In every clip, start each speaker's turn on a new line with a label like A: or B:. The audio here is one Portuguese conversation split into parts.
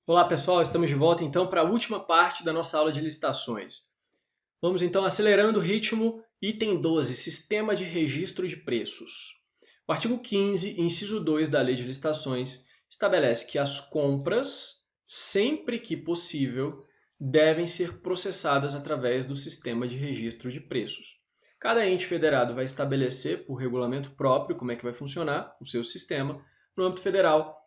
A: Olá pessoal, estamos de volta então para a última parte da nossa aula de licitações. Vamos então acelerando o ritmo, item 12, Sistema de Registro de Preços. O artigo 15, inciso 2 da Lei de Licitações, estabelece que as compras, sempre que possível, devem ser processadas através do Sistema de Registro de Preços. Cada ente federado vai estabelecer, por regulamento próprio, como é que vai funcionar o seu sistema. No âmbito federal,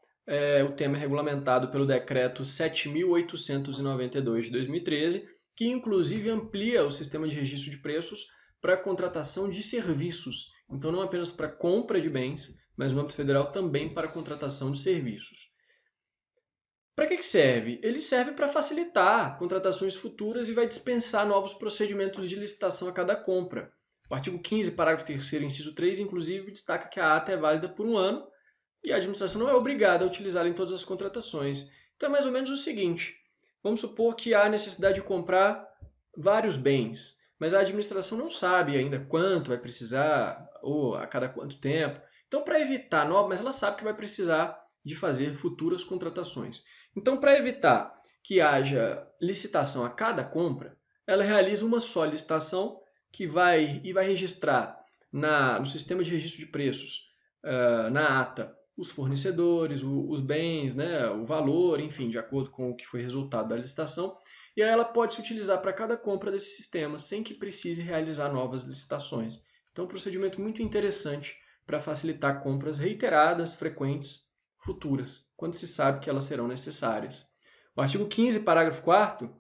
A: o tema é regulamentado pelo Decreto 7.892 de 2013, que inclusive amplia o sistema de registro de preços para a contratação de serviços. Então, não apenas para compra de bens, mas no âmbito federal também para a contratação de serviços. Para que serve? Ele serve para facilitar contratações futuras e vai dispensar novos procedimentos de licitação a cada compra. O artigo 15, parágrafo 3º, inciso 3, inclusive, destaca que a ata é válida por um ano e a administração não é obrigada a utilizá-la em todas as contratações. Então é mais ou menos o seguinte: vamos supor que há necessidade de comprar vários bens, mas a administração não sabe ainda quanto vai precisar ou a cada quanto tempo. Então, para evitar, mas ela sabe que vai precisar de fazer futuras contratações. Então, para evitar que haja licitação a cada compra, ela realiza uma só licitação que vai registrar no sistema de registro de preços, na ata, os fornecedores, os bens, né, o valor, enfim, de acordo com o que foi resultado da licitação, e aí ela pode se utilizar para cada compra desse sistema, sem que precise realizar novas licitações. Então, é um procedimento muito interessante para facilitar compras reiteradas, frequentes, futuras, quando se sabe que elas serão necessárias. O artigo 15, parágrafo 4º,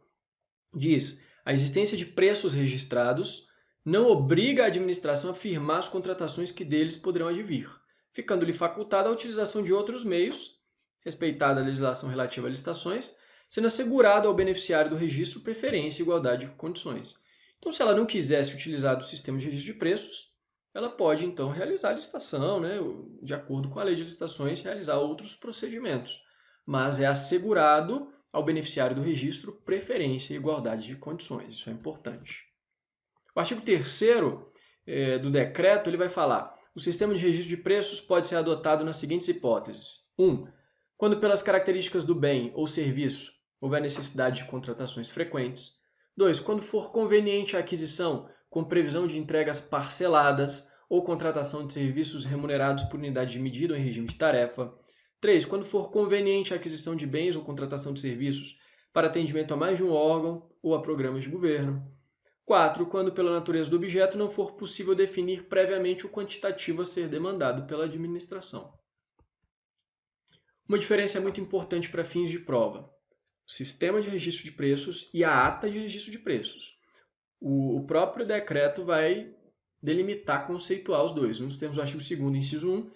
A: diz: a existência de preços registrados não obriga a administração a firmar as contratações que deles poderão advir, ficando-lhe facultada a utilização de outros meios, respeitada a legislação relativa a licitações, sendo assegurado ao beneficiário do registro preferência e igualdade de condições. Então, se ela não quisesse utilizar do sistema de registro de preços, ela pode, então, realizar a licitação, né, de acordo com a lei de licitações, realizar outros procedimentos. Mas é assegurado ao beneficiário do registro preferência e igualdade de condições. Isso é importante. O artigo 3º do decreto ele vai falar: o sistema de registro de preços pode ser adotado nas seguintes hipóteses. 1. Quando pelas características do bem ou serviço houver necessidade de contratações frequentes. 2. Quando for conveniente a aquisição com previsão de entregas parceladas ou contratação de serviços remunerados por unidade de medida ou em regime de tarefa. 3. Quando for conveniente a aquisição de bens ou contratação de serviços para atendimento a mais de um órgão ou a programas de governo. 4. Quando pela natureza do objeto não for possível definir previamente o quantitativo a ser demandado pela administração. Uma diferença muito importante para fins de prova: o sistema de registro de preços e a ata de registro de preços. O próprio decreto vai delimitar, conceituar os dois. Nós temos o artigo 2º, inciso 1,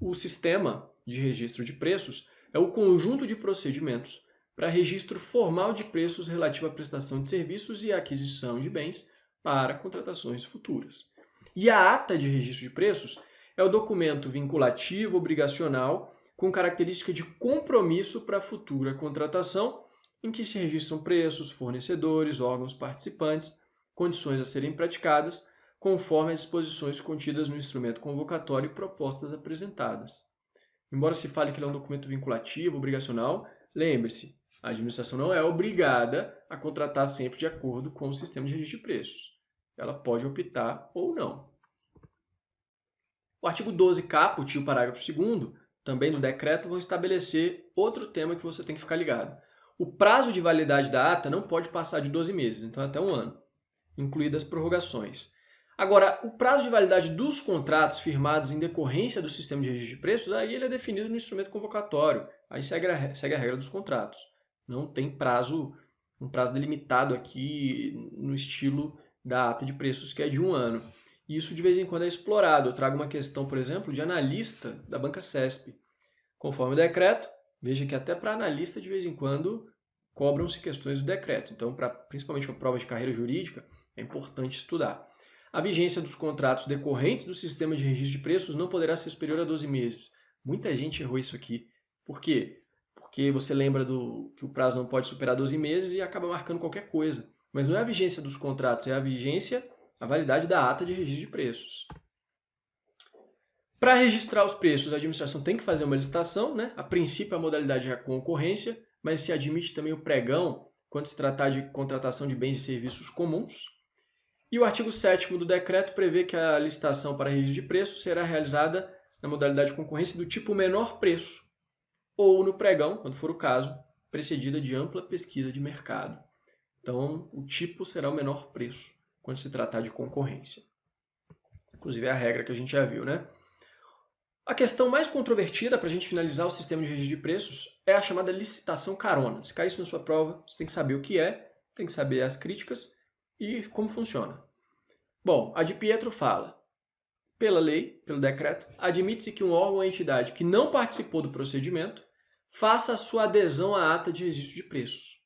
A: o sistema de registro de preços é o conjunto de procedimentos para registro formal de preços relativo à prestação de serviços e aquisição de bens para contratações futuras. E a ata de registro de preços é o documento vinculativo, obrigacional, com característica de compromisso para a futura contratação, em que se registram preços, fornecedores, órgãos participantes, condições a serem praticadas, conforme as disposições contidas no instrumento convocatório e propostas apresentadas. Embora se fale que ele é um documento vinculativo, obrigacional, lembre-se, a administração não é obrigada a contratar sempre de acordo com o sistema de registro de preços. Ela pode optar ou não. O artigo 12 caput e o parágrafo 2º, também do decreto, vão estabelecer outro tema que você tem que ficar ligado. O prazo de validade da ata não pode passar de 12 meses, então até um ano, incluídas prorrogações. Agora, o prazo de validade dos contratos firmados em decorrência do sistema de registro de preços, aí ele é definido no instrumento convocatório, aí segue a regra dos contratos. Não tem um prazo delimitado aqui no estilo da ata de preços, que é de um ano. E isso de vez em quando é explorado. Eu trago uma questão, por exemplo, de analista da banca CESP. Conforme o decreto, veja que até para analista, de vez em quando, cobram-se questões do decreto. Então, principalmente para prova de carreira jurídica, é importante estudar. A vigência dos contratos decorrentes do sistema de registro de preços não poderá ser superior a 12 meses. Muita gente errou isso aqui. Por quê? Porque você lembra que o prazo não pode superar 12 meses e acaba marcando qualquer coisa. Mas não é a vigência dos contratos, é a validade da ata de registro de preços. Para registrar os preços, a administração tem que fazer uma licitação, né? A princípio, a modalidade é a concorrência, mas se admite também o pregão quando se tratar de contratação de bens e serviços comuns. E o artigo 7º do decreto prevê que a licitação para registro de preços será realizada na modalidade de concorrência do tipo menor preço, ou no pregão, quando for o caso, precedida de ampla pesquisa de mercado. Então, o tipo será o menor preço quando se tratar de concorrência. Inclusive é a regra que a gente já viu, né? A questão mais controvertida para a gente finalizar o sistema de registro de preços é a chamada licitação carona. Se cair isso na sua prova, você tem que saber o que é, tem que saber as críticas e como funciona. Bom, a de Pietro fala, pela lei, pelo decreto, admite-se que um órgão ou entidade que não participou do procedimento faça a sua adesão à ata de registro de preços.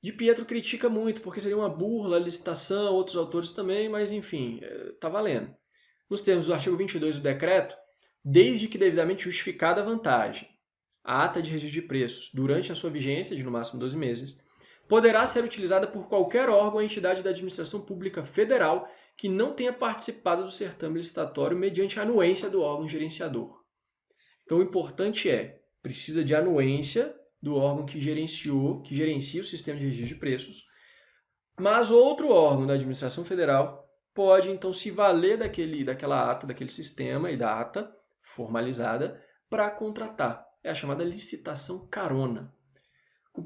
A: De Pietro critica muito, porque seria uma burla a licitação, outros autores também, mas enfim, está valendo. Nos termos do artigo 22 do decreto, desde que devidamente justificada a vantagem, a ata de registro de preços, durante a sua vigência, de no máximo 12 meses, poderá ser utilizada por qualquer órgão ou entidade da administração pública federal que não tenha participado do certame licitatório mediante a anuência do órgão gerenciador. Então, o importante precisa de anuência do órgão que gerencia o sistema de registro de preços, mas outro órgão da administração federal pode, então, se valer daquela ata, daquele sistema e da ata formalizada para contratar. É a chamada licitação carona.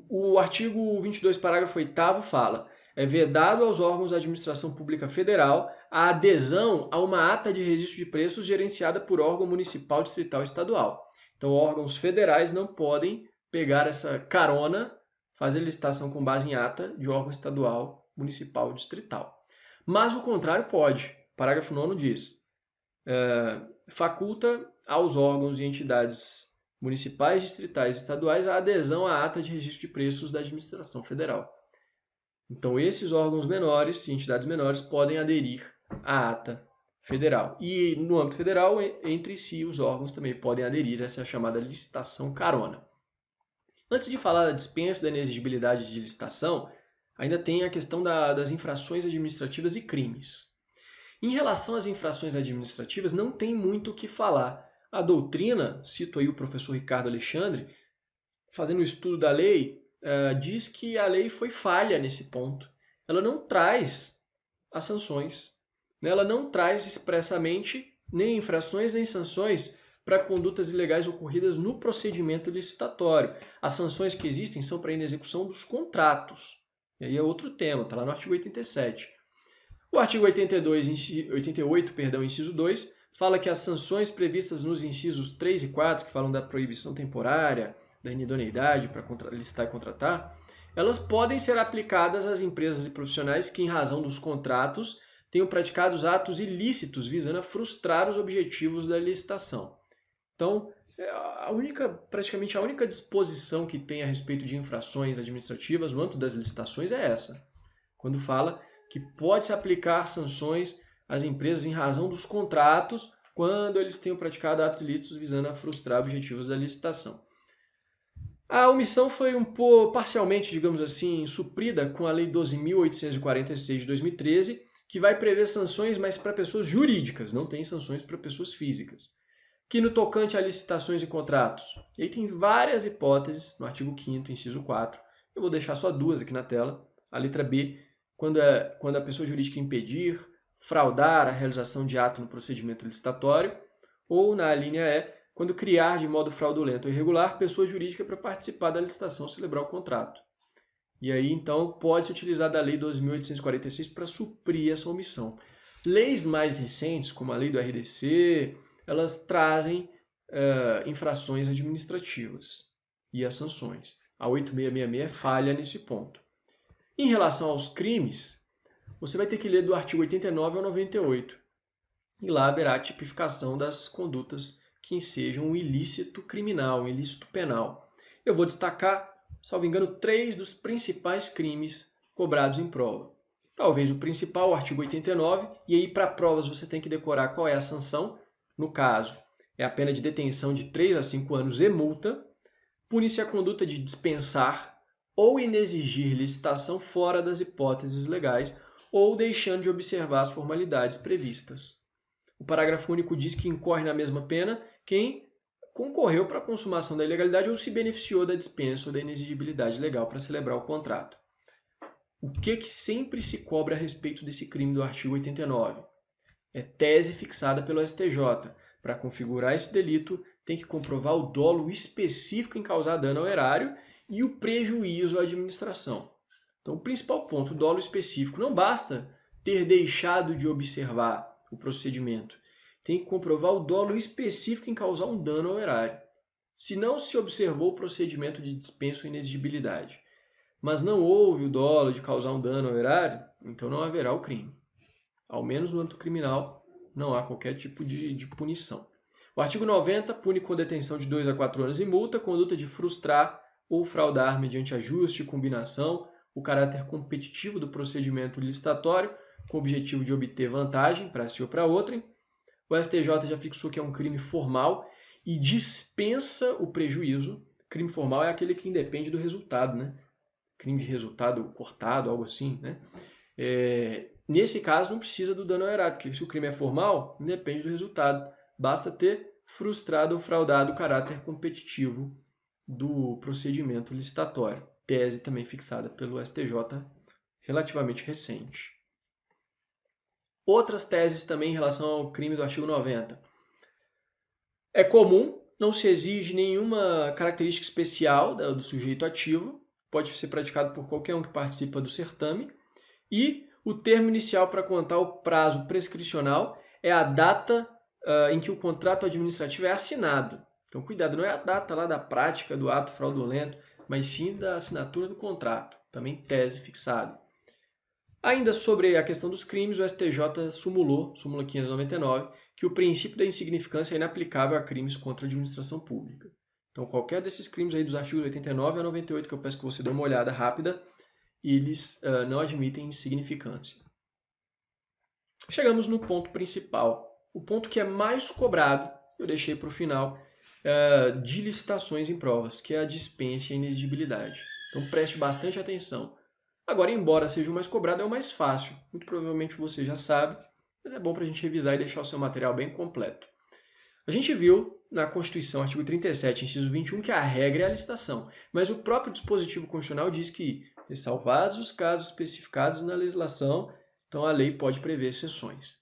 A: O artigo 22, parágrafo 8º fala: é vedado aos órgãos da administração pública federal a adesão a uma ata de registro de preços gerenciada por órgão municipal, distrital e estadual. Então, órgãos federais não podem pegar essa carona, fazer licitação com base em ata de órgão estadual, municipal, distrital. Mas o contrário pode. O parágrafo 9º diz: faculta aos órgãos e entidades municipais, distritais e estaduais a adesão à ata de registro de preços da administração federal. Então, esses órgãos menores e entidades menores podem aderir à ata federal. E no âmbito federal, entre si, os órgãos também podem aderir a essa chamada licitação carona. Antes de falar da dispensa da inexigibilidade de licitação, ainda tem a questão das infrações administrativas e crimes. Em relação às infrações administrativas, não tem muito o que falar. A doutrina, cito aí o professor Ricardo Alexandre, fazendo o estudo da lei, diz que a lei foi falha nesse ponto. Ela não traz as sanções. Ela não traz expressamente nem infrações nem sanções para condutas ilegais ocorridas no procedimento licitatório. As sanções que existem são para a inexecução dos contratos. E aí é outro tema, está lá no artigo 87. O artigo 88, inciso 2, fala que as sanções previstas nos incisos 3 e 4, que falam da proibição temporária, da inidoneidade para licitar e contratar, elas podem ser aplicadas às empresas e profissionais que, em razão dos contratos, tenham praticado atos ilícitos visando a frustrar os objetivos da licitação. Então, praticamente a única disposição que tem a respeito de infrações administrativas no âmbito das licitações é essa, quando fala que pode-se aplicar sanções às empresas em razão dos contratos quando eles tenham praticado atos ilícitos visando a frustrar objetivos da licitação. A omissão foi parcialmente, digamos assim, suprida com a Lei 12.846 de 2013, que vai prever sanções, mas para pessoas jurídicas, não tem sanções para pessoas físicas. Que no tocante a licitações e contratos, e aí tem várias hipóteses no artigo 5º, inciso 4, eu vou deixar só duas aqui na tela. A letra B, quando a pessoa jurídica impedir, fraudar a realização de ato no procedimento licitatório, ou na linha E, quando criar de modo fraudulento ou irregular pessoa jurídica para participar da licitação ou celebrar o contrato. E aí, então, pode-se utilizar da Lei 12.846 para suprir essa omissão. Leis mais recentes, como a Lei do RDC, elas trazem infrações administrativas e as sanções. A 8666 falha nesse ponto. Em relação aos crimes, você vai ter que ler do artigo 89 ao 98. E lá haverá a tipificação das condutas que sejam um ilícito criminal, um ilícito penal. Eu vou destacar, salvo engano, 3 dos principais crimes cobrados em prova. Talvez o principal, o artigo 89, e aí para provas você tem que decorar qual é a sanção. No caso, é a pena de detenção de 3 a 5 anos e multa. Pune-se a conduta de dispensar ou inexigir licitação fora das hipóteses legais ou deixando de observar as formalidades previstas. O parágrafo único diz que incorre na mesma pena quem concorreu para a consumação da ilegalidade ou se beneficiou da dispensa ou da inexigibilidade legal para celebrar o contrato. O que sempre se cobra a respeito desse crime do artigo 89? É tese fixada pelo STJ. Para configurar esse delito, tem que comprovar o dolo específico em causar dano ao erário e o prejuízo à administração. Então, o principal ponto, o dolo específico. Não basta ter deixado de observar o procedimento. Tem que comprovar o dolo específico em causar um dano ao erário. Se não se observou o procedimento de dispensa ou inexigibilidade, mas não houve o dolo de causar um dano ao erário, então não haverá o crime. Ao menos no âmbito criminal, não há qualquer tipo de punição. O artigo 90 pune com detenção de 2 a 4 anos e multa, conduta de frustrar ou fraudar mediante ajuste, combinação, o caráter competitivo do procedimento licitatório, com o objetivo de obter vantagem para si ou para outrem. O STJ já fixou que é um crime formal e dispensa o prejuízo. Crime formal é aquele que independe do resultado, né? Crime de resultado cortado, algo assim, né? Nesse caso, não precisa do dano ao erário, porque se o crime é formal, independe do resultado. Basta ter frustrado ou fraudado o caráter competitivo do procedimento licitatório. Tese também fixada pelo STJ, relativamente recente. Outras teses também em relação ao crime do artigo 90. É comum, não se exige nenhuma característica especial do sujeito ativo, pode ser praticado por qualquer um que participa do certame, e o termo inicial para contar o prazo prescricional é a data em que o contrato administrativo é assinado. Então, cuidado, não é a data lá da prática do ato fraudulento, mas sim da assinatura do contrato. Também tese fixada. Ainda sobre a questão dos crimes, o STJ súmula 599, que o princípio da insignificância é inaplicável a crimes contra a administração pública. Então, qualquer desses crimes aí dos artigos 89 a 98, que eu peço que você dê uma olhada rápida, eles não admitem insignificância. Chegamos no ponto principal. O ponto que é mais cobrado, eu deixei para o final, de licitações em provas, que é a dispensa e a inexigibilidade. Então preste bastante atenção. Agora, embora seja o mais cobrado, é o mais fácil. Muito provavelmente você já sabe, mas é bom para a gente revisar e deixar o seu material bem completo. A gente viu na Constituição, artigo 37, inciso 21, que a regra é a licitação, mas o próprio dispositivo constitucional diz que, ressalvados os casos especificados na legislação, então a lei pode prever exceções.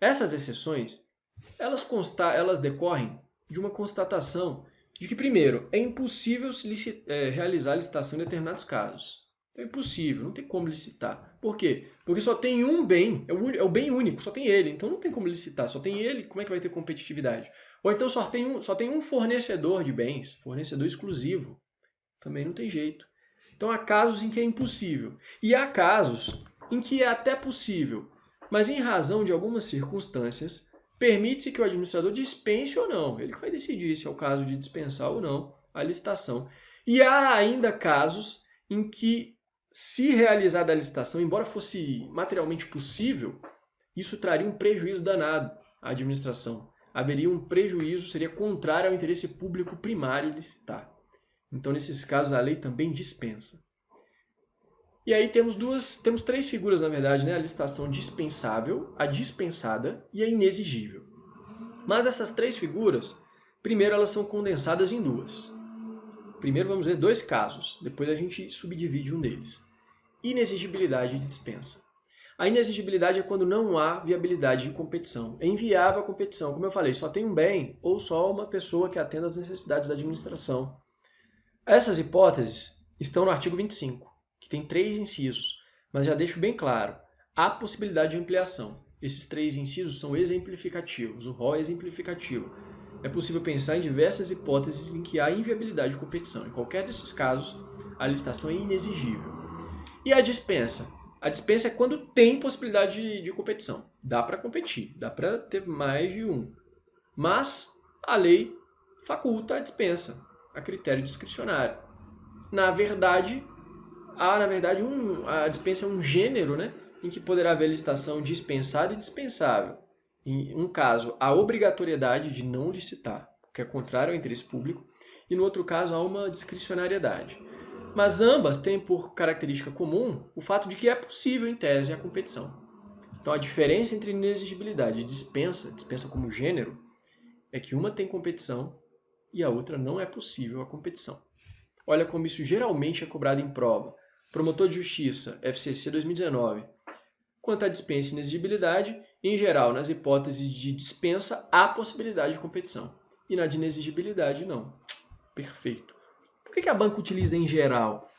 A: Essas exceções, elas decorrem de uma constatação de que, primeiro, é impossível realizar licitação em determinados casos. Então é impossível, não tem como licitar. Por quê? Porque só tem um bem, é o bem único, só tem ele, então não tem como licitar, só tem ele, como é que vai ter competitividade? Ou então só tem um fornecedor de bens, fornecedor exclusivo, também não tem jeito. Então há casos em que é impossível, e há casos em que é até possível, mas em razão de algumas circunstâncias, permite-se que o administrador dispense ou não. Ele que vai decidir se é o caso de dispensar ou não a licitação. E há ainda casos em que, se realizada a licitação, embora fosse materialmente possível, isso traria um prejuízo danado à administração. Haveria um prejuízo, seria contrário ao interesse público primário licitar. Então, nesses casos, a lei também dispensa. E aí temos três figuras, na verdade, né? A licitação dispensável, a dispensada e a inexigível. Mas essas três figuras, primeiro elas são condensadas em duas. Primeiro vamos ver dois casos, depois a gente subdivide um deles. Inexigibilidade e dispensa. A inexigibilidade é quando não há viabilidade de competição. É inviável a competição. Como eu falei, só tem um bem ou só uma pessoa que atenda às necessidades da administração. Essas hipóteses estão no artigo 25. Que tem 3 incisos, mas já deixo bem claro, há possibilidade de ampliação. Esses 3 incisos são exemplificativos, o rol é exemplificativo. É possível pensar em diversas hipóteses em que há inviabilidade de competição. Em qualquer desses casos, a licitação é inexigível. E a dispensa? A dispensa é quando tem possibilidade de competição. Dá para competir, dá para ter mais de um. Mas a lei faculta a dispensa, a critério discricionário. Na verdade, a dispensa é um gênero, né, em que poderá haver licitação dispensada e dispensável. Em um caso, a obrigatoriedade de não licitar, que é contrário ao interesse público, e no outro caso, há uma discricionariedade. Mas ambas têm por característica comum o fato de que é possível, em tese, a competição. Então, a diferença entre inexigibilidade e dispensa como gênero, é que uma tem competição e a outra não é possível a competição. Olha como isso geralmente é cobrado em prova. Promotor de Justiça, FCC 2019. Quanto à dispensa e inexigibilidade, em geral, nas hipóteses de dispensa, há possibilidade de competição. E na de inexigibilidade, não. Perfeito. Por que a banca utiliza em geral?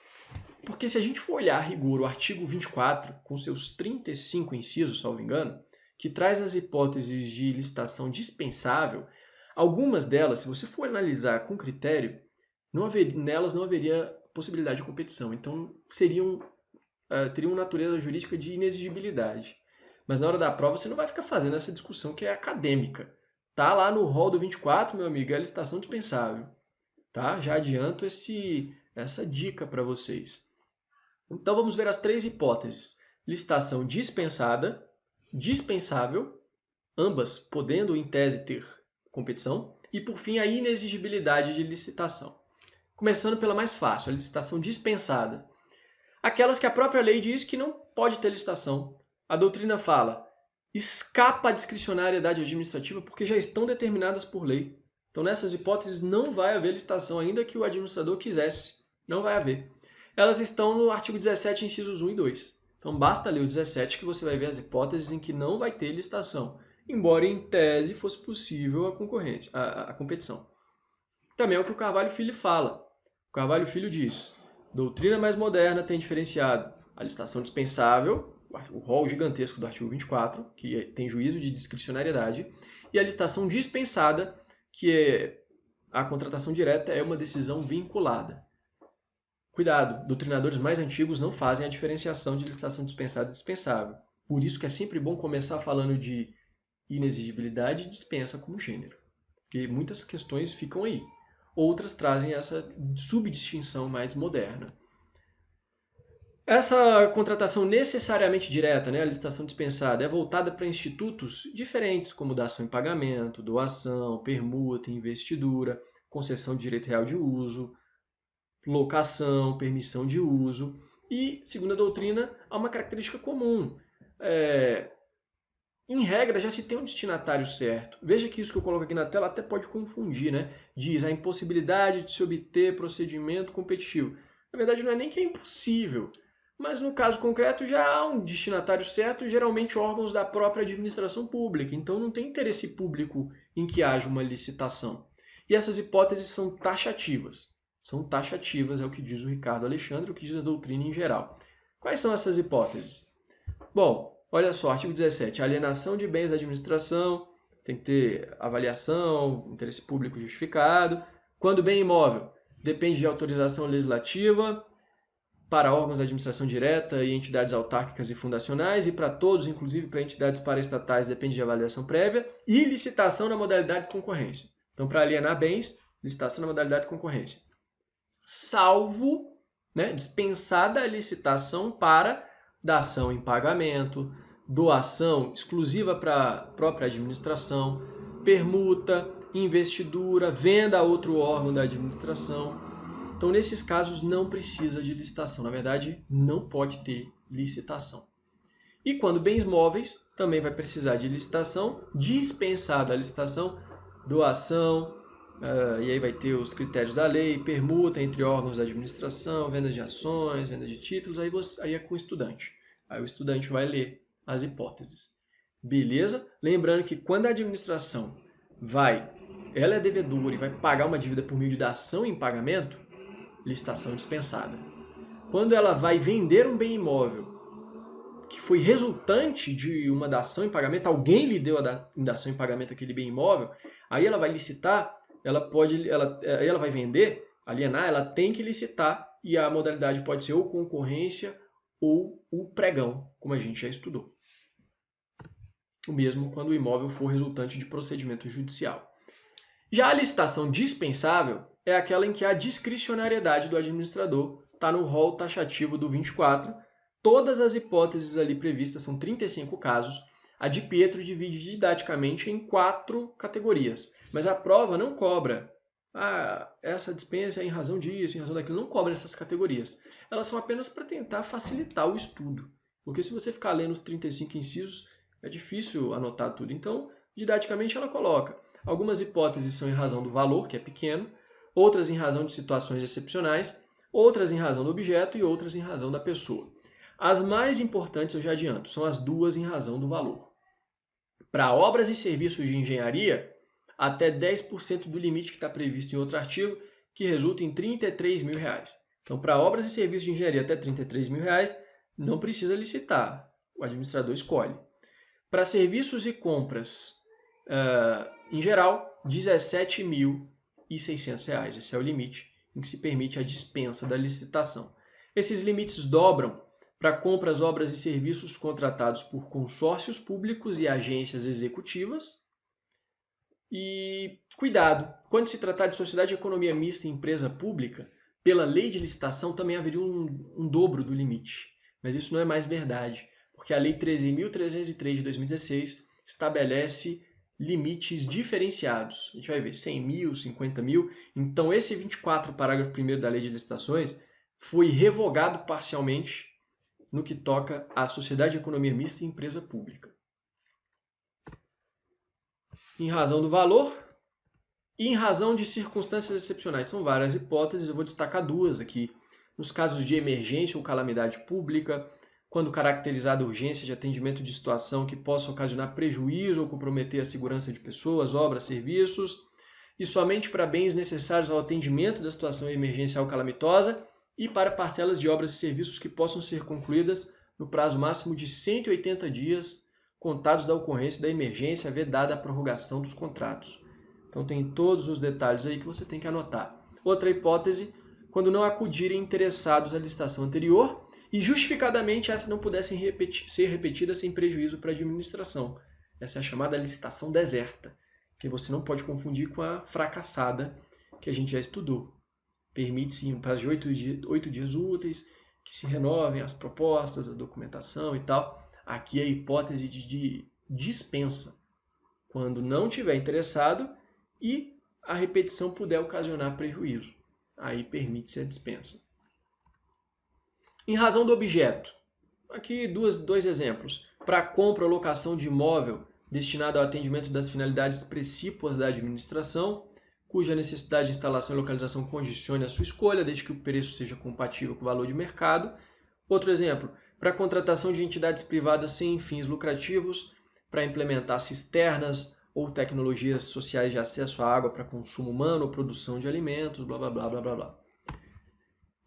A: Porque se a gente for olhar a rigor o artigo 24, com seus 35 incisos, salvo engano, que traz as hipóteses de licitação dispensável, algumas delas, se você for analisar com critério, nelas não haveria possibilidade de competição. Então, teriam natureza jurídica de inexigibilidade. Mas na hora da prova, você não vai ficar fazendo essa discussão que é acadêmica. Tá lá no rol do 24, meu amigo, é a licitação dispensável. Tá? Já adianto essa dica para vocês. Então, vamos ver as 3 hipóteses. Licitação dispensada, dispensável, ambas podendo, em tese, ter competição, e, por fim, a inexigibilidade de licitação. Começando pela mais fácil, a licitação dispensada. Aquelas que a própria lei diz que não pode ter licitação. A doutrina fala, escapa à discricionariedade administrativa porque já estão determinadas por lei. Então, nessas hipóteses, não vai haver licitação, ainda que o administrador quisesse. Não vai haver. Elas estão no artigo 17, incisos 1 e 2. Então, basta ler o 17 que você vai ver as hipóteses em que não vai ter licitação, embora em tese fosse possível a competição. Também é o que o Carvalho Filho fala. O Carvalho Filho diz, doutrina mais moderna tem diferenciado a licitação dispensável, o rol gigantesco do artigo 24, que tem juízo de discricionariedade, e a licitação dispensada, que é a contratação direta é uma decisão vinculada. Cuidado, doutrinadores mais antigos não fazem a diferenciação de licitação dispensada e dispensável. Por isso que é sempre bom começar falando de inexigibilidade e dispensa como gênero, porque muitas questões ficam aí. Outras trazem essa subdistinção mais moderna. Essa contratação necessariamente direta, a licitação dispensada, é voltada para institutos diferentes, como dação em pagamento, doação, permuta, investidura, concessão de direito real de uso, locação, permissão de uso. E, segundo a doutrina, há uma característica comum. Em regra, já se tem um destinatário certo. Veja que isso que eu coloco aqui na tela até pode confundir, Diz a impossibilidade de se obter procedimento competitivo. Na verdade, não é nem que é impossível, mas no caso concreto já há um destinatário certo, geralmente órgãos da própria administração pública. Então não tem interesse público em que haja uma licitação. E essas hipóteses são taxativas. São taxativas, é o que diz o Ricardo Alexandre, o que diz a doutrina em geral. Quais são essas hipóteses? Bom, olha só, artigo 17, alienação de bens da administração, tem que ter avaliação, interesse público justificado. Quando bem imóvel, depende de autorização legislativa para órgãos da administração direta e entidades autárquicas e fundacionais, e para todos, inclusive para entidades paraestatais, depende de avaliação prévia, e licitação na modalidade de concorrência. Então, para alienar bens, licitação na modalidade de concorrência. Salvo, dispensada a licitação para dação em pagamento, doação exclusiva para a própria administração, permuta, investidura, venda a outro órgão da administração. Então, nesses casos, não precisa de licitação. Na verdade, não pode ter licitação. E quando bens móveis, também vai precisar de licitação, dispensada a licitação, doação, e aí vai ter os critérios da lei, permuta entre órgãos da administração, venda de ações, venda de títulos, aí é com o estudante. Aí o estudante vai ler as hipóteses. Beleza? Lembrando que quando a administração ela é devedora e vai pagar uma dívida por meio de dação em pagamento, licitação dispensada. Quando ela vai vender um bem imóvel que foi resultante de uma dação em pagamento, alguém lhe deu a dação em pagamento aquele bem imóvel, aí ela vai licitar, aí ela vai vender, alienar, ela tem que licitar e a modalidade pode ser ou concorrência ou o pregão, como a gente já estudou. O mesmo quando o imóvel for resultante de procedimento judicial. Já a licitação dispensável é aquela em que a discricionariedade do administrador está no rol taxativo do 24. Todas as hipóteses ali previstas, são 35 casos. A de Pietro divide didaticamente em 4 categorias. Mas a prova não cobra. Essa dispensa é em razão disso, em razão daquilo. Não cobra essas categorias. Elas são apenas para tentar facilitar o estudo. Porque se você ficar lendo os 35 incisos, é difícil anotar tudo. Então, didaticamente ela coloca. Algumas hipóteses são em razão do valor, que é pequeno, outras em razão de situações excepcionais, outras em razão do objeto e outras em razão da pessoa. As mais importantes, eu já adianto, são as duas em razão do valor. Para obras e serviços de engenharia, até 10% do limite que está previsto em outro artigo, que resulta em R$ 33 mil. Então, para obras e serviços de engenharia até R$ 33 mil, não precisa licitar, o administrador escolhe. Para serviços e compras, em geral, R$ 17.600. Esse é o limite em que se permite a dispensa da licitação. Esses limites dobram para compras, obras e serviços contratados por consórcios públicos e agências executivas. E cuidado, quando se tratar de sociedade de economia mista e empresa pública, pela lei de licitação também haveria um dobro do limite. Mas isso não é mais verdade, porque a Lei 13.303 de 2016 estabelece limites diferenciados. A gente vai ver 100 mil, 50 mil. Então, esse 24, parágrafo 1º da Lei de Licitações, foi revogado parcialmente no que toca à sociedade de economia mista e empresa pública. Em razão do valor e em razão de circunstâncias excepcionais. São várias hipóteses, eu vou destacar duas aqui. Nos casos de emergência ou calamidade pública, quando caracterizada urgência de atendimento de situação que possa ocasionar prejuízo ou comprometer a segurança de pessoas, obras, serviços, e somente para bens necessários ao atendimento da situação emergencial calamitosa e para parcelas de obras e serviços que possam ser concluídas no prazo máximo de 180 dias contados da ocorrência da emergência, vedada a prorrogação dos contratos. Então tem todos os detalhes aí que você tem que anotar. Outra hipótese, quando não acudirem interessados à licitação anterior e justificadamente essa não pudesse ser repetida sem prejuízo para a administração. Essa é a chamada licitação deserta, que você não pode confundir com a fracassada que a gente já estudou. Permite-se em prazo de 8 dias úteis que se renovem as propostas, a documentação e tal. Aqui é a hipótese de dispensa, quando não tiver interessado e a repetição puder ocasionar prejuízo. Aí permite-se a dispensa. Em razão do objeto, aqui dois exemplos. Para compra ou locação de imóvel destinado ao atendimento das finalidades precípuas da administração, cuja necessidade de instalação e localização condicione a sua escolha, desde que o preço seja compatível com o valor de mercado. Outro exemplo, para contratação de entidades privadas sem fins lucrativos, para implementar cisternas ou tecnologias sociais de acesso à água para consumo humano ou produção de alimentos, blá, blá, blá, blá, blá, blá.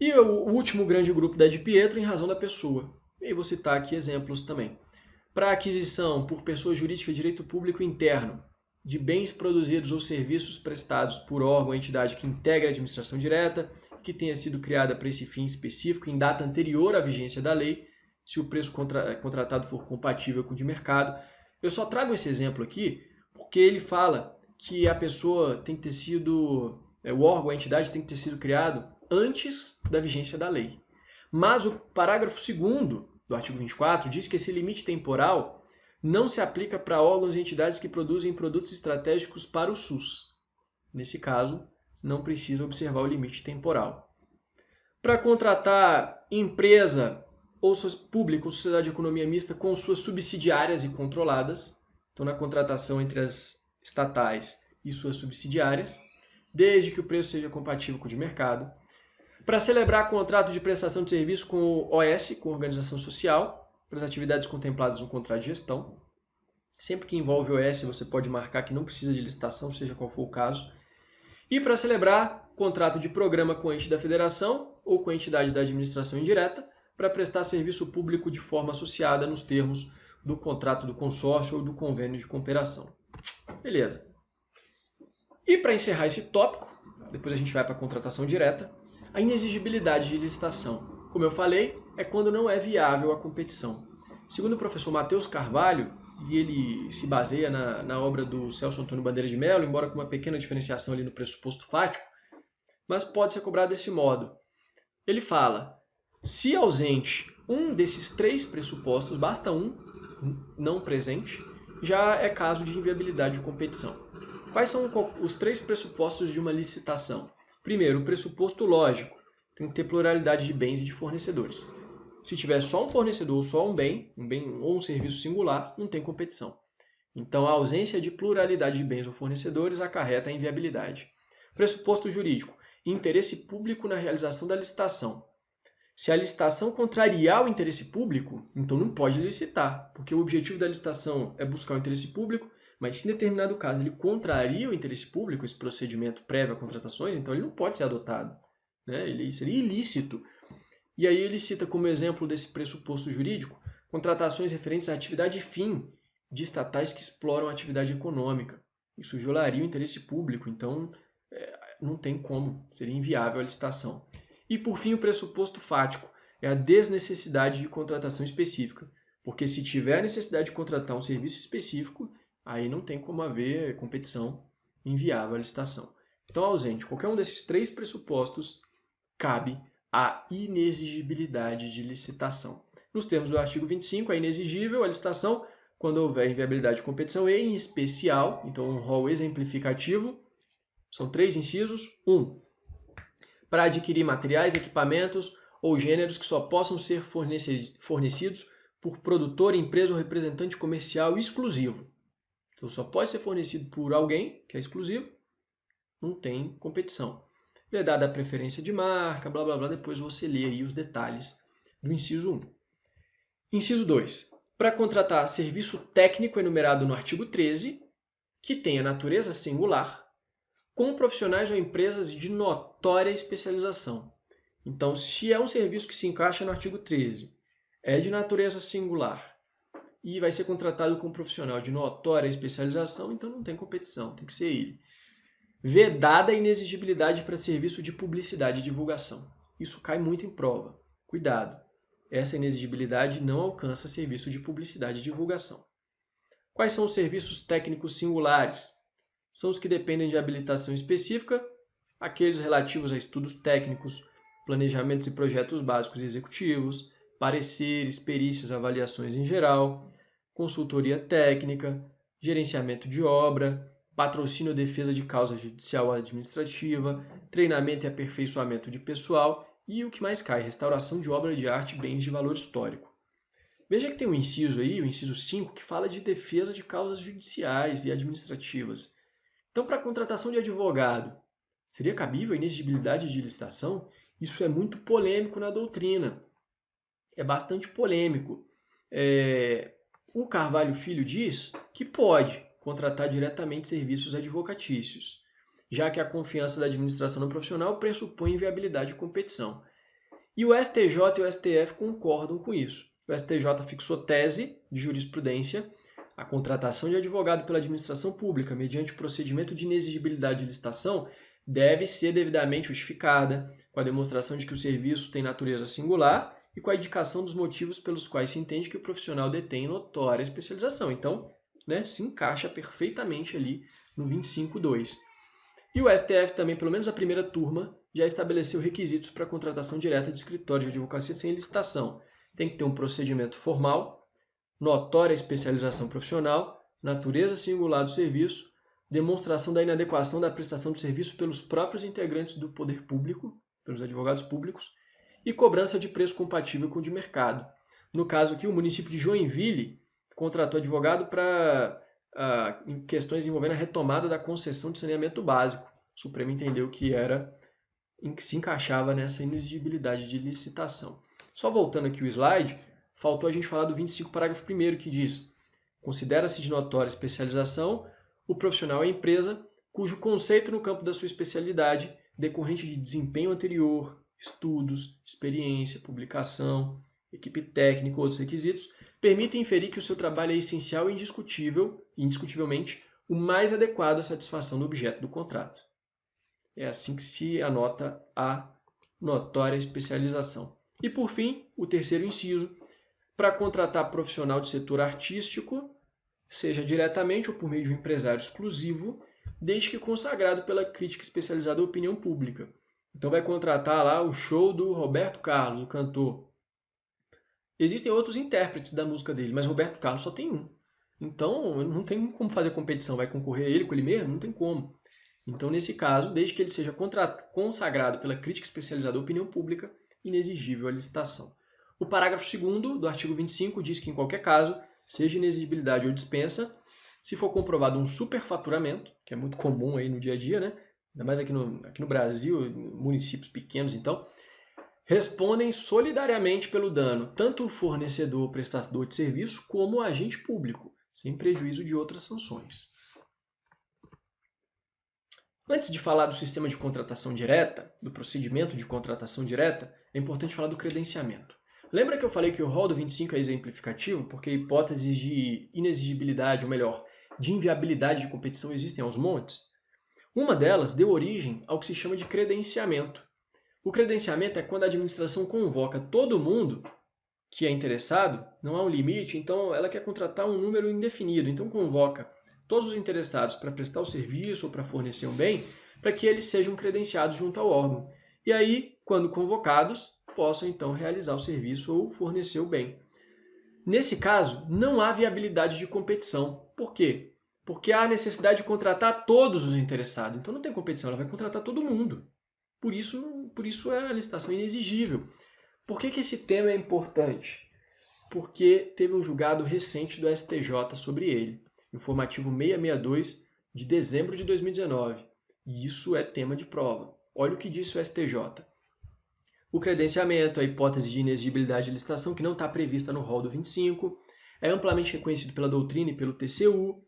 A: E o último grande grupo da de Pietro em razão da pessoa. E vou citar aqui exemplos também. Para aquisição por pessoa jurídica de direito público interno de bens produzidos ou serviços prestados por órgão ou entidade que integra a administração direta, que tenha sido criada para esse fim específico em data anterior à vigência da lei, se o preço contratado for compatível com o de mercado. Eu só trago esse exemplo aqui porque ele fala que a pessoa tem que ter sido, o órgão ou a entidade tem que ter sido criado antes da vigência da lei. Mas o parágrafo 2º do artigo 24 diz que esse limite temporal não se aplica para órgãos e entidades que produzem produtos estratégicos para o SUS. Nesse caso, não precisa observar o limite temporal. Para contratar empresa ou pública ou sociedade de economia mista com suas subsidiárias e controladas, então na contratação entre as estatais e suas subsidiárias, desde que o preço seja compatível com o de mercado. Para celebrar contrato de prestação de serviço com o OS, com organização social, para as atividades contempladas no contrato de gestão. Sempre que envolve OS, você pode marcar que não precisa de licitação, seja qual for o caso. E para celebrar contrato de programa com ente da federação ou com entidade da administração indireta, para prestar serviço público de forma associada nos termos do contrato do consórcio ou do convênio de cooperação. Beleza. E para encerrar esse tópico, depois a gente vai para a contratação direta, a inexigibilidade de licitação. Como eu falei, é quando não é viável a competição. Segundo o professor Matheus Carvalho, e ele se baseia na obra do Celso Antônio Bandeira de Mello, embora com uma pequena diferenciação ali no pressuposto fático, mas pode ser cobrado desse modo. Ele fala, se ausente um desses 3 pressupostos, basta um não presente, já é caso de inviabilidade de competição. Quais são os 3 pressupostos de uma licitação? Primeiro, o pressuposto lógico, tem que ter pluralidade de bens e de fornecedores. Se tiver só um fornecedor ou só um bem ou um serviço singular, não tem competição. Então, a ausência de pluralidade de bens ou fornecedores acarreta a inviabilidade. Pressuposto jurídico: interesse público na realização da licitação. Se a licitação contrariar o interesse público, então não pode licitar, porque o objetivo da licitação é buscar o interesse público, mas se em determinado caso ele contraria o interesse público, esse procedimento prévio a contratações, então ele não pode ser adotado, né? Ele seria ilícito. E aí ele cita como exemplo desse pressuposto jurídico contratações referentes à atividade fim de estatais que exploram a atividade econômica. Isso violaria o interesse público, então não tem como, seria inviável a licitação. E, por fim, o pressuposto fático é a desnecessidade de contratação específica, porque se tiver necessidade de contratar um serviço específico, aí não tem como haver competição, inviável a licitação. Então, ausente qualquer um desses três pressupostos, cabe a inexigibilidade de licitação. Nos termos do artigo 25, é inexigível a licitação quando houver inviabilidade de competição e, em especial, então um rol exemplificativo, são 3 incisos. 1. Para adquirir materiais, equipamentos ou gêneros que só possam ser fornecidos por produtor, empresa ou representante comercial exclusivo. Então só pode ser fornecido por alguém que é exclusivo, não tem competição. Vedada a preferência de marca, blá blá blá, depois você lê aí os detalhes do inciso 1. Inciso 2. Para contratar serviço técnico enumerado no artigo 13, que tenha natureza singular, com profissionais ou empresas de notória especialização. Então, se é um serviço que se encaixa no artigo 13, é de natureza singular e vai ser contratado com um profissional de notória especialização, então não tem competição, tem que ser ele. Vedada a inexigibilidade para serviço de publicidade e divulgação. Isso cai muito em prova. Cuidado, essa inexigibilidade não alcança serviço de publicidade e divulgação. Quais são os serviços técnicos singulares? São os que dependem de habilitação específica, aqueles relativos a estudos técnicos, planejamentos e projetos básicos e executivos, pareceres, perícias, avaliações em geral, consultoria técnica, gerenciamento de obra, patrocínio ou defesa de causa judicial ou administrativa, treinamento e aperfeiçoamento de pessoal e o que mais cai, restauração de obra de arte e bens de valor histórico. Veja que tem um inciso aí, o inciso 5, que fala de defesa de causas judiciais e administrativas. Então, para a contratação de advogado, seria cabível a inexigibilidade de licitação? Isso é muito polêmico na doutrina. É bastante polêmico. O Carvalho Filho diz que pode contratar diretamente serviços advocatícios, já que a confiança da administração no profissional pressupõe inviabilidade de competição. E o STJ e o STF concordam com isso. O STJ fixou tese de jurisprudência: a contratação de advogado pela administração pública mediante procedimento de inexigibilidade de licitação deve ser devidamente justificada, com a demonstração de que o serviço tem natureza singular e com a indicação dos motivos pelos quais se entende que o profissional detém notória especialização. Então, se encaixa perfeitamente ali no 25.2. E o STF também, pelo menos a primeira turma, já estabeleceu requisitos para a contratação direta de escritório de advocacia sem licitação. Tem que ter um procedimento formal, notória especialização profissional, natureza singular do serviço, demonstração da inadequação da prestação do serviço pelos próprios integrantes do poder público, pelos advogados públicos, e cobrança de preço compatível com o de mercado. No caso aqui, o município de Joinville contratou advogado para questões envolvendo a retomada da concessão de saneamento básico. O Supremo entendeu que se encaixava nessa inexigibilidade de licitação. Só voltando aqui o slide, faltou a gente falar do 25, parágrafo 1º, que diz: considera-se de notória especialização o profissional ou a empresa cujo conceito no campo da sua especialidade, decorrente de desempenho anterior, estudos, experiência, publicação, equipe técnica ou outros requisitos, permitem inferir que o seu trabalho é essencial e indiscutivelmente, o mais adequado à satisfação do objeto do contrato. É assim que se anota a notória especialização. E, por fim, o terceiro inciso: para contratar profissional de setor artístico, seja diretamente ou por meio de um empresário exclusivo, desde que consagrado pela crítica especializada da opinião pública. Então vai contratar lá o show do Roberto Carlos, o cantor. Existem outros intérpretes da música dele, mas Roberto Carlos só tem um. Então não tem como fazer competição. Vai concorrer ele com ele mesmo? Não tem como. Então, nesse caso, desde que ele seja consagrado pela crítica especializada da opinião pública, inexigível a licitação. O parágrafo 2º do artigo 25 diz que, em qualquer caso, seja inexigibilidade ou dispensa, Se for comprovado um superfaturamento, que é muito comum aí no dia a dia, né? Ainda mais aqui no Brasil, municípios pequenos, então, respondem solidariamente pelo dano, tanto o fornecedor ou prestador de serviço, como o agente público, sem prejuízo de outras sanções. Antes de falar do sistema de contratação direta, do procedimento de contratação direta, é importante falar do credenciamento. Lembra que eu falei que o rol do 25 é exemplificativo porque hipóteses de inexigibilidade, ou melhor, de inviabilidade de competição existem aos montes? Uma delas deu origem ao que se chama de credenciamento. O credenciamento é quando a administração convoca todo mundo que é interessado, não há um limite, então ela quer contratar um número indefinido, então convoca todos os interessados para prestar o serviço ou para fornecer um bem, para que eles sejam credenciados junto ao órgão. E aí, quando convocados, possam então realizar o serviço ou fornecer o bem. Nesse caso, não há viabilidade de competição. Por quê? Porque há necessidade de contratar todos os interessados. Então não tem competição, ela vai contratar todo mundo. Por isso a licitação é inexigível. Por que esse tema é importante? Porque teve um julgado recente do STJ sobre ele, informativo 662 de dezembro de 2019. E isso é tema de prova. Olha o que disse o STJ. O credenciamento, a hipótese de inexigibilidade de licitação, que não está prevista no rol do 25, é amplamente reconhecido pela doutrina e pelo TCU,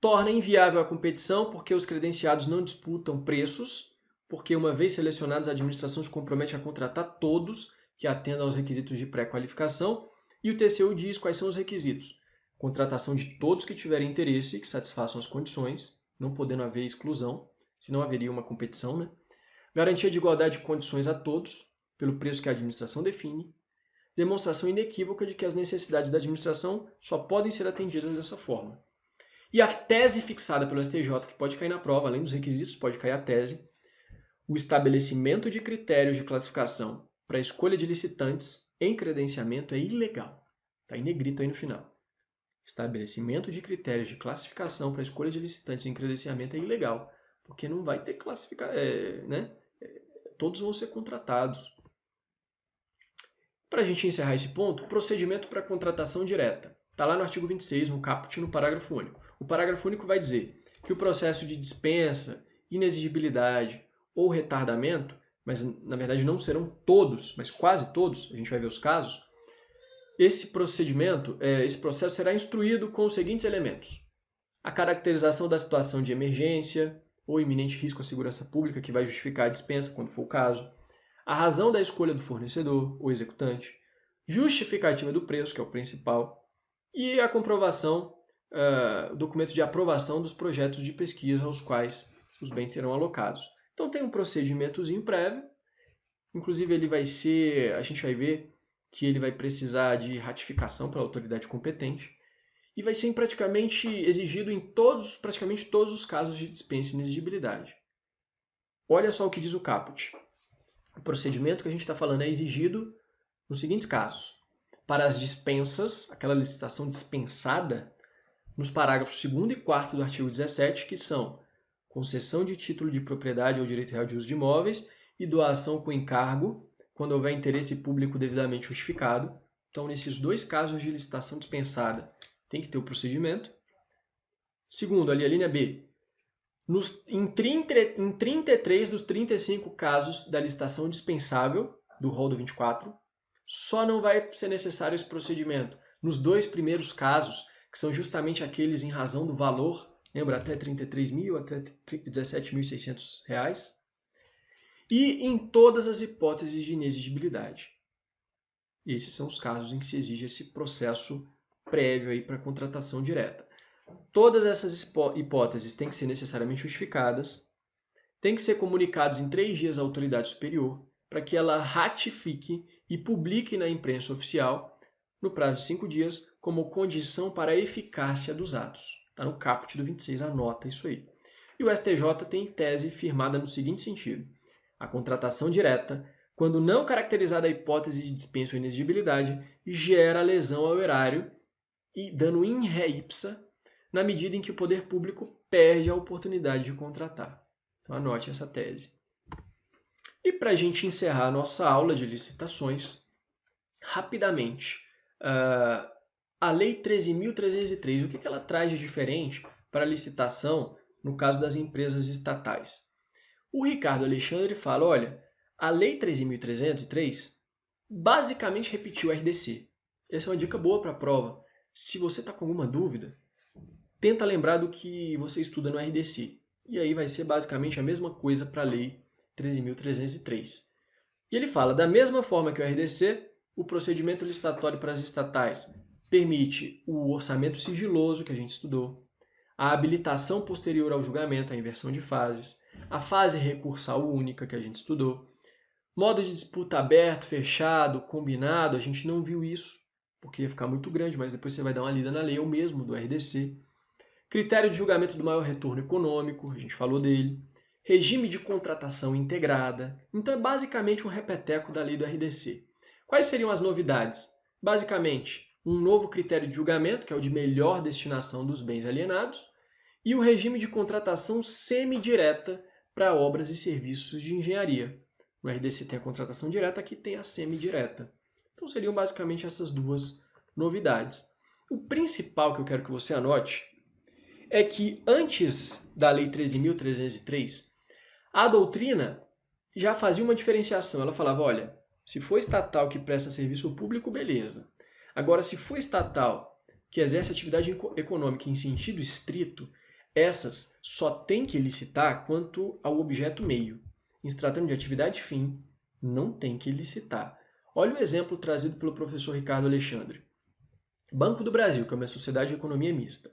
A: torna inviável a competição porque os credenciados não disputam preços, porque uma vez selecionados a administração se compromete a contratar todos que atendam aos requisitos de pré-qualificação, e o TCU diz quais são os requisitos. Contratação de todos que tiverem interesse e que satisfaçam as condições, não podendo haver exclusão, senão haveria uma competição, né? Garantia de igualdade de condições a todos, pelo preço que a administração define. Demonstração inequívoca de que as necessidades da administração só podem ser atendidas dessa forma. E a tese fixada pelo STJ, que pode cair na prova, além dos requisitos, pode cair a tese, o estabelecimento de critérios de classificação para a escolha de licitantes em credenciamento é ilegal. Está em negrito aí no final. Estabelecimento de critérios de classificação para a escolha de licitantes em credenciamento é ilegal, porque não vai ter classificação, né? Todos vão ser contratados. Para a gente encerrar esse ponto, procedimento para contratação direta. Está lá no artigo 26, no caput, no parágrafo único. O parágrafo único vai dizer que o processo de dispensa, inexigibilidade ou retardamento, mas na verdade não serão todos, mas quase todos, a gente vai ver os casos, esse processo será instruído com os seguintes elementos. A caracterização da situação de emergência ou iminente risco à segurança pública que vai justificar a dispensa, quando for o caso, a razão da escolha do fornecedor ou executante, justificativa do preço, que é o principal, e a comprovação, documento de aprovação dos projetos de pesquisa aos quais os bens serão alocados. Então tem um procedimentozinho prévio, inclusive a gente vai ver que ele vai precisar de ratificação pela autoridade competente e vai ser praticamente exigido em praticamente todos os casos de dispensa e inexigibilidade. Olha só o que diz o caput. O procedimento que a gente está falando é exigido nos seguintes casos. Para as dispensas, aquela licitação dispensada, nos parágrafos 2º e 4º do artigo 17, que são concessão de título de propriedade ou direito real de uso de imóveis e doação com encargo, quando houver interesse público devidamente justificado. Então, nesses dois casos de licitação dispensada, tem que ter o procedimento. Segundo, ali a linha B, em 33 dos 35 casos da licitação dispensável do rol do 24, só não vai ser necessário esse procedimento nos dois primeiros casos, que são justamente aqueles em razão do valor, lembra, até R$ 33.000, até R$ 17.600, e em todas as hipóteses de inexigibilidade. Esses são os casos em que se exige esse processo prévio para a contratação direta. Todas essas hipóteses têm que ser necessariamente justificadas, têm que ser comunicadas em 3 dias à autoridade superior, para que ela ratifique e publique na imprensa oficial, no prazo de 5 dias, como condição para a eficácia dos atos. Está no caput do 26, anota isso aí. E o STJ tem tese firmada no seguinte sentido. A contratação direta, quando não caracterizada a hipótese de dispensa ou inexigibilidade, gera lesão ao erário e dano in re ipsa, na medida em que o poder público perde a oportunidade de contratar. Então anote essa tese. E para a gente encerrar a nossa aula de licitações, rapidamente, a Lei 13.303, o que ela traz de diferente para a licitação no caso das empresas estatais? O Ricardo Alexandre fala, olha, a Lei 13.303 basicamente repetiu o RDC. Essa é uma dica boa para a prova. Se você está com alguma dúvida, tenta lembrar do que você estuda no RDC. E aí vai ser basicamente a mesma coisa para a Lei 13.303. E ele fala, da mesma forma que o RDC, o procedimento licitatório para as estatais permite o orçamento sigiloso, que a gente estudou, a habilitação posterior ao julgamento, a inversão de fases, a fase recursal única, que a gente estudou, modo de disputa aberto, fechado, combinado, a gente não viu isso, porque ia ficar muito grande, mas depois você vai dar uma lida na lei, é o mesmo do RDC. Critério de julgamento do maior retorno econômico, a gente falou dele. Regime de contratação integrada. Então é basicamente um repeteco da lei do RDC. Quais seriam as novidades? Basicamente, um novo critério de julgamento, que é o de melhor destinação dos bens alienados, e o regime de contratação semidireta para obras e serviços de engenharia. No RDC tem a contratação direta, aqui tem a semidireta. Então seriam basicamente essas duas novidades. O principal que eu quero que você anote é que antes da Lei 13.303, a doutrina já fazia uma diferenciação. Ela falava, olha, se for estatal que presta serviço público, beleza. Agora, se for estatal que exerce atividade econômica em sentido estrito, essas só tem que licitar quanto ao objeto meio. Em se tratando de atividade fim, não tem que licitar. Olha o exemplo trazido pelo professor Ricardo Alexandre. Banco do Brasil, que é uma sociedade de economia mista,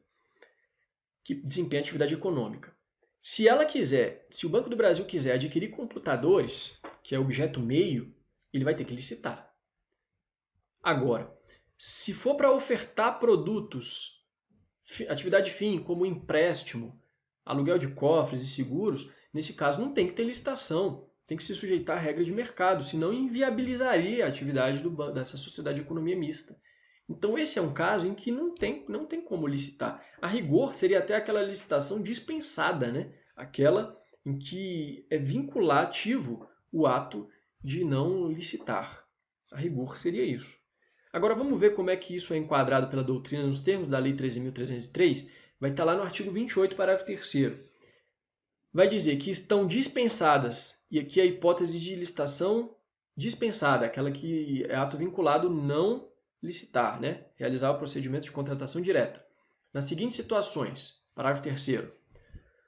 A: que desempenha atividade econômica. Se o Banco do Brasil quiser adquirir computadores, que é objeto meio, ele vai ter que licitar. Agora, se for para ofertar produtos, atividade fim, como empréstimo, aluguel de cofres e seguros, nesse caso não tem que ter licitação, tem que se sujeitar à regra de mercado, senão inviabilizaria a atividade dessa sociedade de economia mista. Então esse é um caso em que não tem como licitar. A rigor seria até aquela licitação dispensada, né? Aquela em que é vinculativo o ato de não licitar. A rigor seria isso. Agora vamos ver como é que isso é enquadrado pela doutrina nos termos da Lei 13.303. Vai estar lá no artigo 28, parágrafo 3º. Vai dizer que estão dispensadas, e aqui a hipótese de licitação dispensada, aquela que é ato vinculado não licitar, né? Realizar o procedimento de contratação direta. Nas seguintes situações, parágrafo 3º,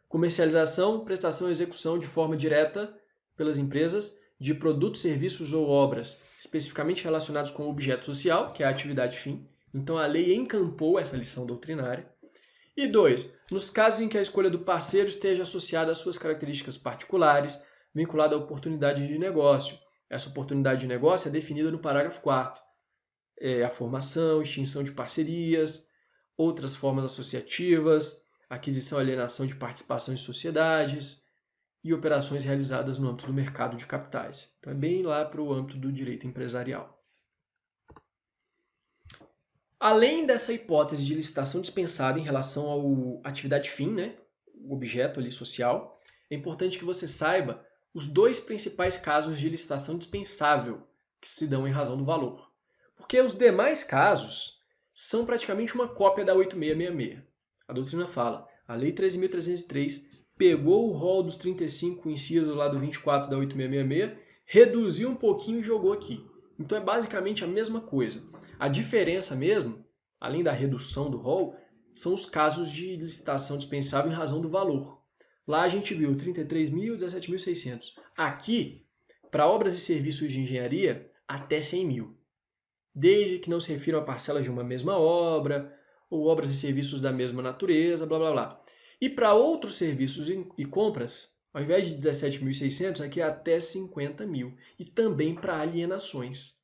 A: comercialização, prestação e execução de forma direta pelas empresas de produtos, serviços ou obras especificamente relacionados com o objeto social, que é a atividade fim. Então a lei encampou essa lição doutrinária. E 2, nos casos em que a escolha do parceiro esteja associada às suas características particulares, vinculada à oportunidade de negócio. Essa oportunidade de negócio é definida no parágrafo 4º. A formação, extinção de parcerias, outras formas associativas, aquisição e alienação de participação em sociedades e operações realizadas no âmbito do mercado de capitais. Então é bem lá para o âmbito do direito empresarial. Além dessa hipótese de licitação dispensada em relação à atividade fim, né, o objeto ali social, é importante que você saiba os dois principais casos de licitação dispensável que se dão em razão do valor. Porque os demais casos são praticamente uma cópia da 8666. A doutrina fala, a Lei 13.303 pegou o rol dos 35 incisos lá do 24 da 8666, reduziu um pouquinho e jogou aqui. Então é basicamente a mesma coisa. A diferença mesmo, além da redução do rol, são os casos de licitação dispensável em razão do valor. Lá a gente viu 33.000 e 17.600. Aqui, para obras e serviços de engenharia, até 100.000. Desde que não se refiram a parcelas de uma mesma obra, ou obras e serviços da mesma natureza, blá blá blá. E para outros serviços e compras, ao invés de 17.600, aqui é até 50.000. E também para alienações.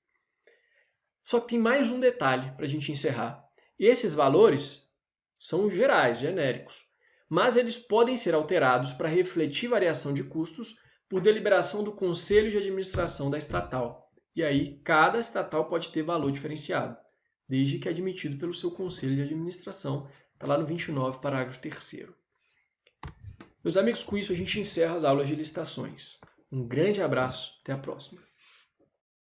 A: Só que tem mais um detalhe para a gente encerrar. Esses valores são gerais, genéricos, mas eles podem ser alterados para refletir variação de custos por deliberação do Conselho de Administração da estatal. E aí, cada estatal pode ter valor diferenciado, desde que admitido pelo seu Conselho de Administração. Está lá no 29, parágrafo 3º. Meus amigos, com isso a gente encerra as aulas de licitações. Um grande abraço, até a próxima.